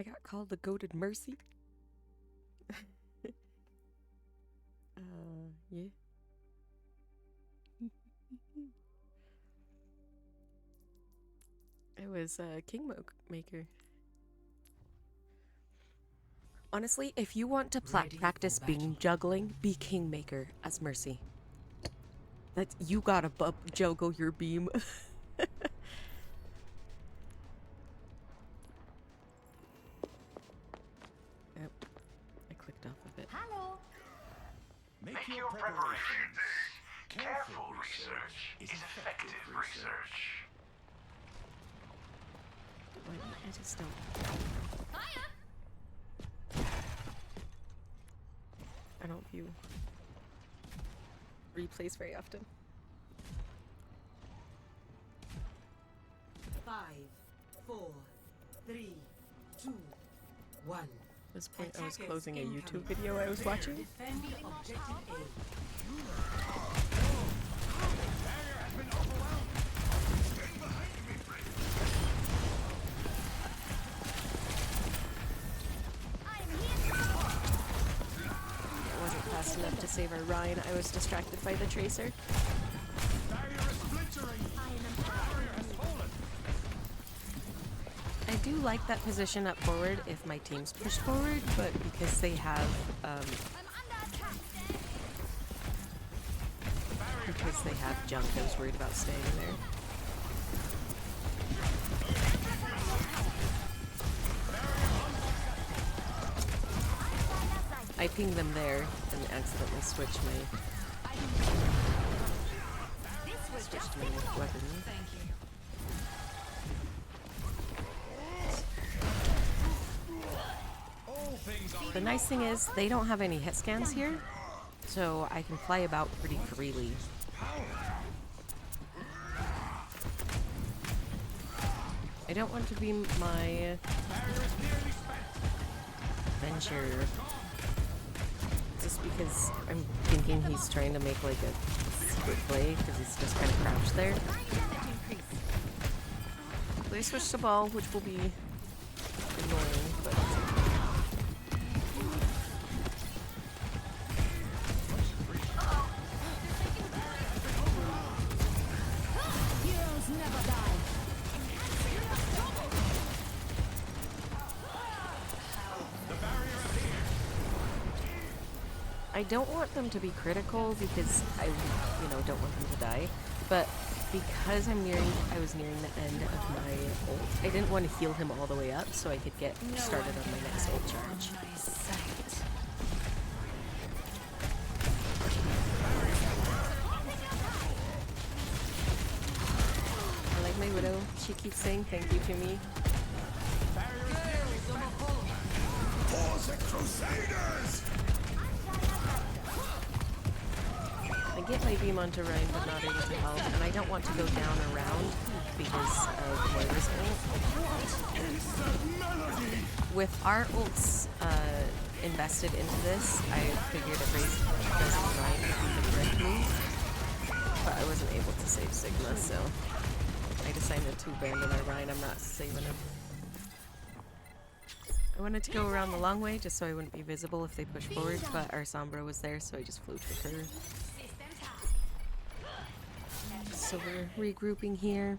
I got called the goated Mercy. Yeah. It was Kingmaker. Honestly, if you want to practice being juggling, be Kingmaker as Mercy. That's you gotta juggle your beam. Yep, I clicked off of it. Hello. Make your preparations. Careful research is effective research. I just don't. I don't view replays very often. 5, 4, 3, 2, 1. At this point, I was closing a YouTube video I was watching. Defend objective A. It wasn't fast enough to save our Ryan. I was distracted by the Tracer. I do like that position up forward if my team's pushed forward, but because they have junk, I was worried about staying there. I pinged them there and accidentally switched my weapon. The nice thing is they don't have any hit scans here, so I can fly about pretty freely. I don't want to be my venture just because I'm thinking he's trying to make like a secret play because he's just kind of crouched there. They switched the ball, which will be annoying, but I don't want them to be critical because I, don't want them to die. But because I was nearing the end of my ult, I didn't want to heal him all the way up so I could get started on my next ult charge. I like my Widow. She keeps saying thank you to me. Crusaders! I get my beam onto Ryan, but not able to help, and I don't want to go down around because of Moira's ult. With our ults invested into this, I figured at race pressing Ryan would be the correct move, but I wasn't able to save Sigma, so I decided to abandon our Ryan. I'm not saving him. I wanted to go around the long way just so I wouldn't be visible if they push forward, but our Sombra was there, so I just flew with her. So we're regrouping here.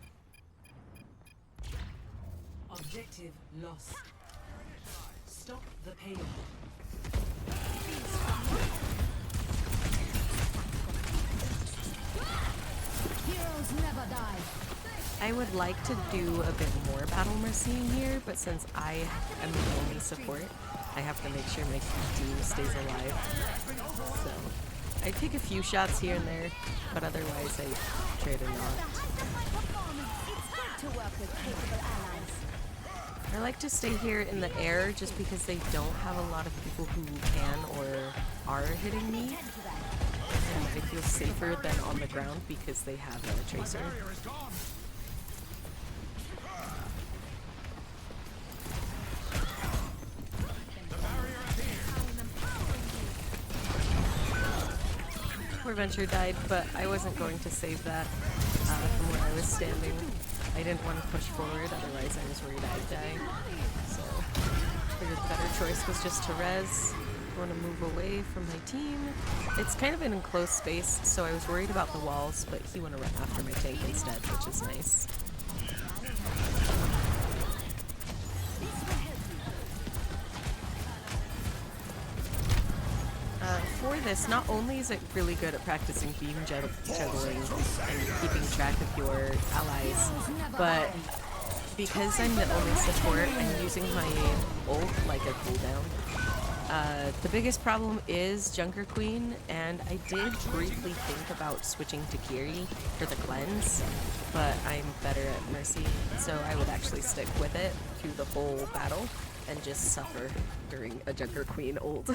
Objective lost. Stop the payload. Heroes never die. I would like to do a bit more battle mercy in here, but since I am the only support, I have to make sure my team stays alive. So I take a few shots here and there, but otherwise I try to not. I like to stay here in the air just because they don't have a lot of people who can or are hitting me. And I feel safer than on the ground because they have a Tracer. Poor Venture died, but I wasn't going to save that from where I was standing. I didn't want to push forward, otherwise I was worried I'd die. So Figured the better choice was just to res. I want to move away from my team. It's kind of an enclosed space, so I was worried about the walls, but he went to run after my tank instead, which is nice. For this, not only is it really good at practicing beam juggling and keeping track of your allies, but because I'm the only support, I'm using my ult like a cooldown. The biggest problem is Junker Queen, and I did briefly think about switching to Kiri for the cleanse, but I'm better at Mercy, so I would actually stick with it through the whole battle and just suffer during a Junker Queen ult.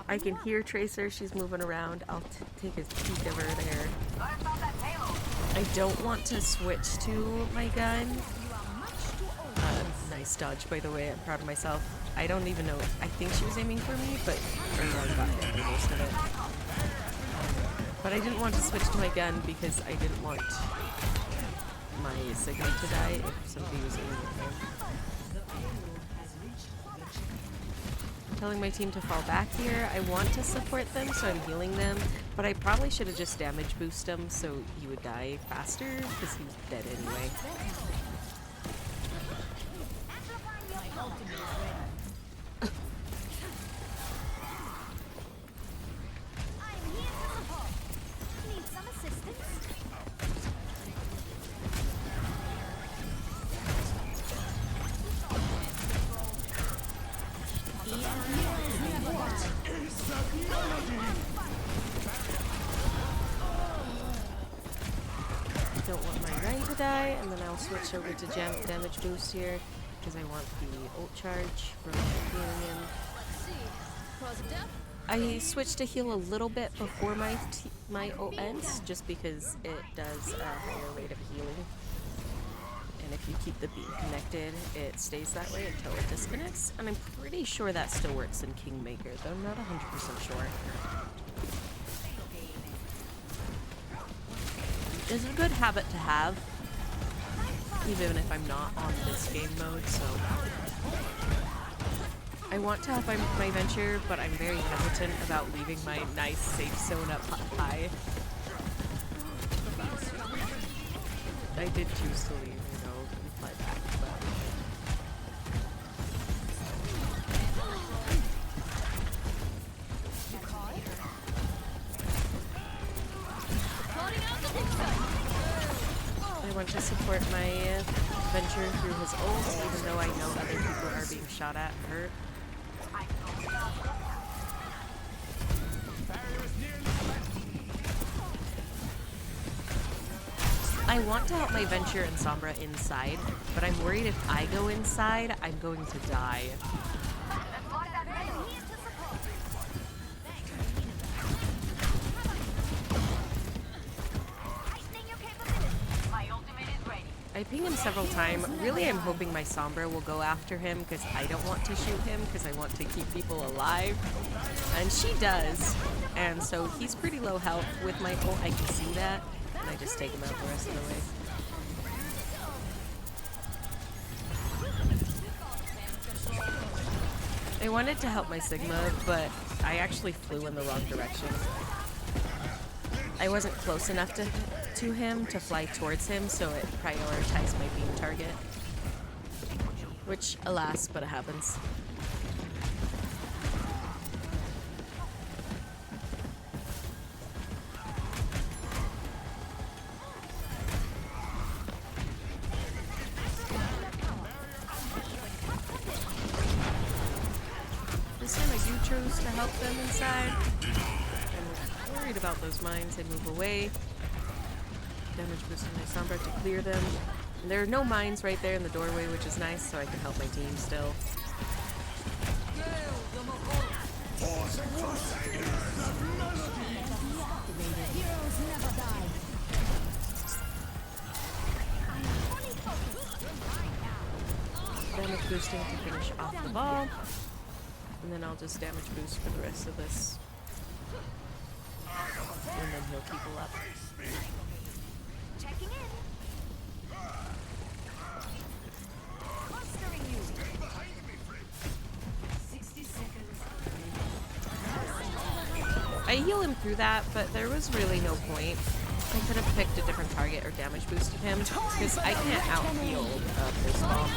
I can hear Tracer, she's moving around. I'll take a peek of her there. I don't want to switch to my gun. Nice dodge, by the way, I'm proud of myself. I don't even know, I think she was aiming for me, but I got hit for most of it. But I didn't want to switch to my gun because I didn't want my Sigma to die if somebody was aiming at him. Telling my team to fall back here. I want to support them, so I'm healing them, but I probably should have just damage boosted him so he would die faster, because he's dead anyway. Don't want my Ryan to die, and then I'll switch over to damage boost here because I want the ult charge from healing him. I switched to heal a little bit before my ult ends, just because it does a higher rate of healing. And if you keep the beam connected, it stays that way until it disconnects. And I'm pretty sure that still works in Kingmaker, though I'm not 100% sure. It's a good habit to have, even if I'm not on this game mode, so... I want to have my venture, but I'm very hesitant about leaving my nice safe zone up high. I did choose to leave, you know, and fly back, but... I want to support my venture through his ult, even though I know other people are being shot at and hurt. I want to help my venture and Sombra inside, but I'm worried if I go inside, I'm going to die. I ping him several times. Really, I'm hoping my Sombra will go after him because I don't want to shoot him because I want to keep people alive. And she does. And so he's pretty low health with my ult. I can see that. And I just take him out the rest of the way. I wanted to help my Sigma, but I actually flew in the wrong direction. I wasn't close enough to him to fly towards him, so it prioritized my beam target. Which, alas, but it happens. This time I do choose to help them inside. I'm worried about those mines. I move away. Damage boosting my Sombra to clear them. And there are no mines right there in the doorway, which is nice, so I can help my team still. Damage boosting to finish off the ball. And then I'll just damage boost for the rest of this. And then he'll keep up. Checking in. Clustering you. heal him through that, but there was really no point. I could have picked a different target or damage boosted him, because I can't out-heal Pulse Ball.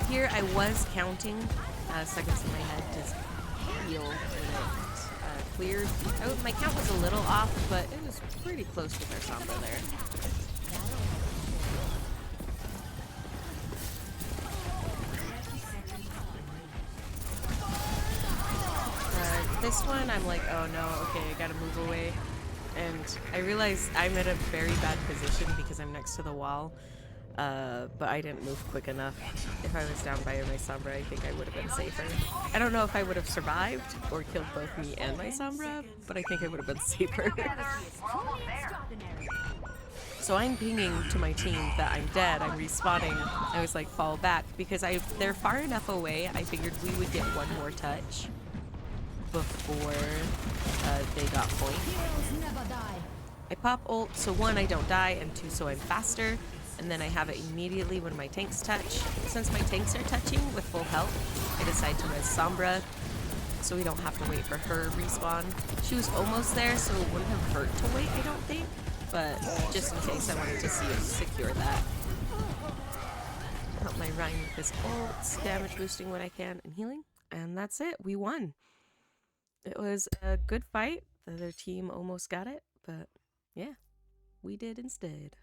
Here I was counting seconds in my head to heal when it cleared. My count was a little off, but it was pretty close with our Sombra there. This one, I'm like, oh no, okay, I gotta move away. And I realize I'm at a very bad position because I'm next to the wall, but I didn't move quick enough. If I was down by my Sombra, I think I would have been safer. I don't know if I would have survived or killed both me and my Sombra, but I think I would have been safer. So I'm pinging to my team that I'm dead, I'm respawning. I was like, fall back, because they're far enough away, I figured we would get one more touch before they got point. I pop ult, so 1, I don't die, and 2, so I'm faster, and then I have it immediately when my tanks touch. Since my tanks are touching with full health, I decide to res Sombra, so we don't have to wait for her respawn. She was almost there, so it wouldn't have hurt to wait, I don't think, but just in case, I wanted to see if secure that. Help my Ryan with his ult, damage boosting when I can, and healing, and that's it, we won. It was a good fight. The other team almost got it, but yeah, we did instead.